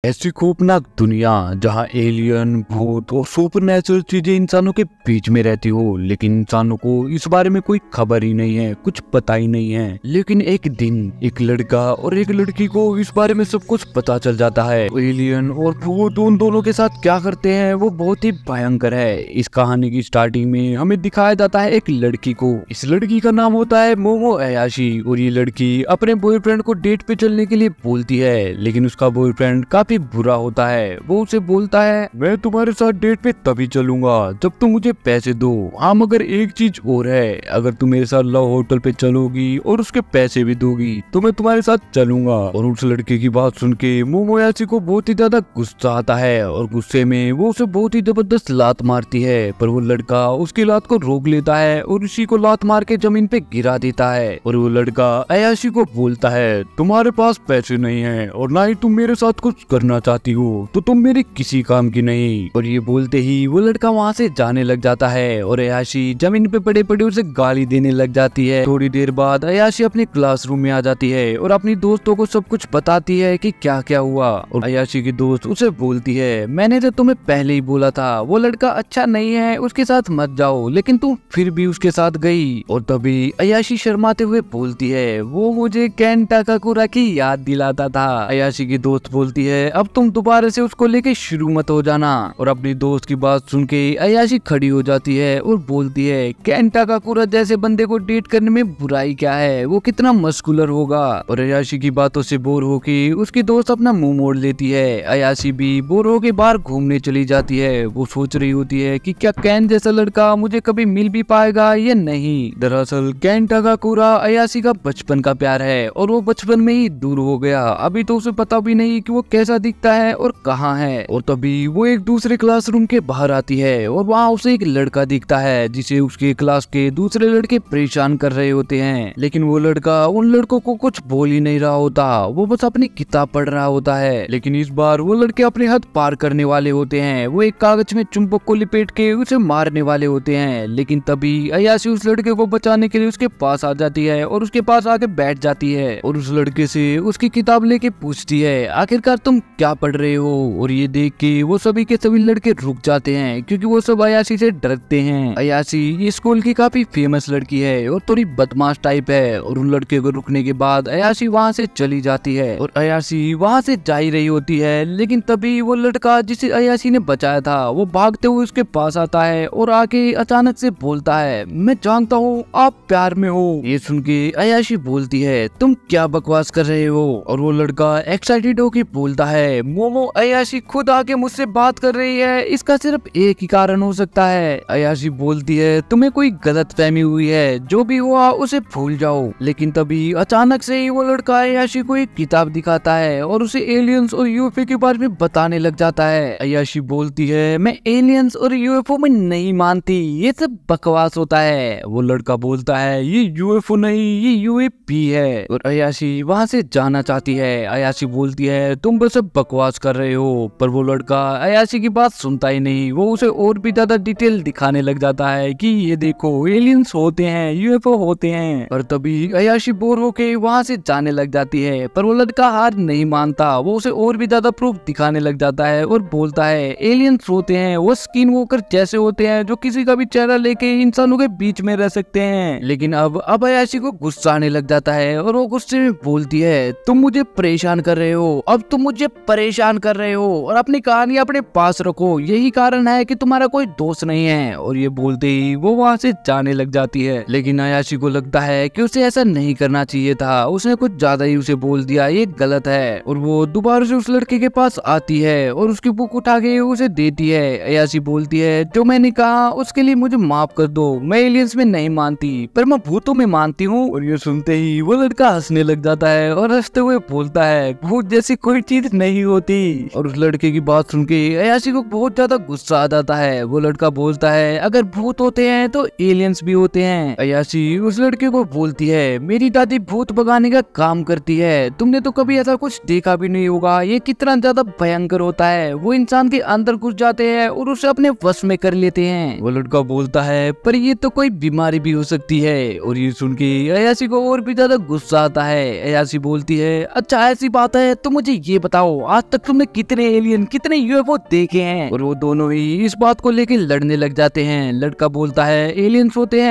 ऐसी खौफनाक दुनिया जहाँ एलियन, भूत और सुपरनेचुरल चीजें इंसानों के बीच में रहती हो, लेकिन इंसानों को इस बारे में कोई खबर ही नहीं है, कुछ पता ही नहीं है। लेकिन एक दिन एक लड़का और एक लड़की को इस बारे में सब कुछ पता चल जाता है। एलियन और भूत उन दोनों के साथ क्या करते हैं वो बहुत ही भयंकर है। इस कहानी की स्टार्टिंग में हमें दिखाया जाता है एक लड़की को। इस लड़की का नाम होता है मोमो अयाशी और ये लड़की अपने बॉयफ्रेंड को डेट पे चलने के लिए बोलती है, लेकिन उसका बॉयफ्रेंड काफी बुरा होता है। वो उसे बोलता है, मैं तुम्हारे साथ डेट पे तभी चलूंगा जब तुम मुझे पैसे दो। हाँ, मगर एक चीज और है, अगर तुम मेरे साथ लव होटल पे चलोगी और उसके पैसे भी दोगी तो मैं तुम्हारे साथ चलूंगा। और उस लड़के की बात सुन के मोमोयाशी को बहुत ही ज्यादा गुस्सा आता है और गुस्से में वो उसे बहुत ही जबरदस्त लात मारती है, पर वो लड़का उसकी लात को रोक लेता है और उसी को लात मार के जमीन पे गिरा देता है। और वो लड़का अयाशी को बोलता है, तुम्हारे पास पैसे नहीं है और ना ही तुम मेरे साथ कुछ करना चाहती हो तो तुम मेरे किसी काम की नहीं। और ये बोलते ही वो लड़का वहाँ से जाने लग जाता है और अयाशी जमीन पे पड़े पड़े उसे गाली देने लग जाती है। थोड़ी देर बाद अयाशी अपने क्लासरूम में आ जाती है और अपनी दोस्तों को सब कुछ बताती है कि क्या क्या हुआ। और अयाशी की दोस्त उसे बोलती है, मैंने तो तुम्हें पहले ही बोला था वो लड़का अच्छा नहीं है, उसके साथ मत जाओ, लेकिन तुम फिर भी उसके साथ गई। और तभी अयाशी शर्माते हुए बोलती है, वो मुझे केन टाकाकुरा की याद दिलाता था। अयाशी की दोस्त बोलती है, अब तुम दोबारा से उसको लेके शुरू मत हो जाना। और अपनी दोस्त की बात सुन के अयाशी खड़ी हो जाती है और बोलती है, केन टाकाकुरा जैसे बंदे को डेट करने में बुराई क्या है, वो कितना मस्कुलर होगा। और अयाशी की बातों से बोर होके उसकी दोस्त अपना मुंह मोड़ लेती है। अयाशी भी बोर होके बाहर घूमने चली जाती है। वो सोच रही होती है कि क्या केन जैसा लड़का मुझे कभी मिल भी पाएगा या नहीं। दरअसल केन टाकाकुरा अयाशी का बचपन का प्यार है और वो बचपन में ही दूर हो गया। अभी तो उसे पता भी नहीं कि वो कैसा दिखता है और कहाँ है। और तभी वो एक दूसरे क्लासरूम के बाहर आती है और वहाँ उसे एक लड़का दिखता है जिसे उसके क्लास के दूसरे लड़के परेशान कर रहे होते हैं, लेकिन वो लड़का उन लड़कों को कुछ बोल ही नहीं रहा होता, वो बस अपनी किताब पढ़ रहा होता है। लेकिन इस बार वो लड़के अपने हद पार करने वाले होते हैं। वो एक कागज में चुंबक को लिपेट के उसे मारने वाले होते हैं, लेकिन तभी अयाशी उस लड़के को बचाने के लिए उसके पास आ जाती है और उसके पास आके बैठ जाती है और उस लड़के से उसकी किताब लेके पूछती है, आखिरकार तुम क्या पढ़ रहे हो। और ये देख के वो सभी के सभी लड़के रुक जाते हैं क्योंकि वो सब अयाशी से डरते हैं। अयाशी इस स्कूल की काफी फेमस लड़की है और थोड़ी बदमाश टाइप है। और उन लड़के को रुकने के बाद अयाशी वहाँ से चली जाती है और अयाशी वहाँ से जा ही रही होती है, लेकिन तभी वो लड़का जिसे अयाशी ने बचाया था वो भागते हुए उसके पास आता है और आके अचानक से बोलता है, मैं जानता हूँ आप प्यार में हो। ये सुन के अयाशी बोलती है, तुम क्या बकवास कर रहे हो। और वो लड़का एक्साइटेड होके बोलता है, मोमो अयाशी खुद आके मुझसे बात कर रही है, इसका सिर्फ एक ही कारण हो सकता है। अयाशी बोलती है, तुम्हें कोई गलत फहमी हुई है, जो भी हुआ उसे भूल जाओ। लेकिन तभी अचानक से ही वो लड़का अयाशी को एक किताब दिखाता है और उसे एलियंस और यूएफओ के बारे में बताने लग जाता है। अयाशी बोलती है, मैं एलियंस और यूएफओ में नहीं मानती, ये सब बकवास होता है। वो लड़का बोलता है, ये यूएफओ नहीं, ये यूएपी है। और अयाशी वहाँ से जाना चाहती है। अयाशी बोलती है, तुम बस बकवास कर रहे हो, पर वो लड़का अयाशी की बात सुनता ही नहीं। वो उसे और भी ज्यादा डिटेल दिखाने लग जाता है कि ये देखो एलियंस होते हैं, यूएफओ होते हैं। और तभी अयाशी बोर होके वहाँ से जाने लग जाती है, पर वो लड़का हार नहीं मानता। वो उसे और भी ज्यादा प्रूफ दिखाने लग जाता है और बोलता है, एलियंस होते हैं, वो स्किन वॉकर जैसे होते हैं जो किसी का भी चेहरा लेके इंसानों के बीच में रह सकते हैं। लेकिन अब अयाशी को गुस्सा आने लग जाता है और वो गुस्से में बोलती है, तुम मुझे परेशान कर रहे हो, अब तुम मुझे परेशान कर रहे हो और अपनी कहानी अपने पास रखो, यही कारण है कि तुम्हारा कोई दोस्त नहीं है। और ये बोलते ही वो वहाँ से जाने लग जाती है। लेकिन अयाशी को लगता है कि उसे ऐसा नहीं करना चाहिए था, उसने कुछ ज्यादा ही उसे बोल दिया, ये गलत है। और वो दोबारा से उस लड़के के पास आती है और उसकी बुक उठा के उसे देती है। अयाशी बोलती है, जो मैंने कहा उसके लिए मुझे माफ कर दो, मैं एलियंस में नहीं मानती पर मैं भूतों में मानती हूँ। और ये सुनते ही वो लड़का हंसने लग जाता है और हंसते हुए बोलता है, भूत जैसी कोई चीज नहीं होती। और उस लड़के की बात सुन के अयाशी को बहुत ज्यादा गुस्सा आ जाता है। वो लड़का बोलता है, अगर भूत होते हैं तो एलियंस भी होते हैं। अयाशी उस लड़के को बोलती है, मेरी दादी भूत भगाने का काम करती है, तुमने तो कभी ऐसा कुछ देखा भी नहीं होगा, ये कितना ज्यादा भयंकर होता है, वो इंसान के अंदर घुस जाते हैं और उसे अपने वश में कर लेते हैं। वो लड़का बोलता है, पर ये तो कोई बीमारी भी हो सकती है। और ये सुन के अयाशी को और भी ज्यादा गुस्सा आता है। अयाशी बोलती है, अच्छा ऐसी बात है तो मुझे ये बताओ बताओ आज तक तुमने कितने एलियन कितने यूएफओ देखे हैं। और वो दोनों ही इस बात को लेके लड़ने लग जाते हैं। लड़का बोलता है एलियंस होते हैं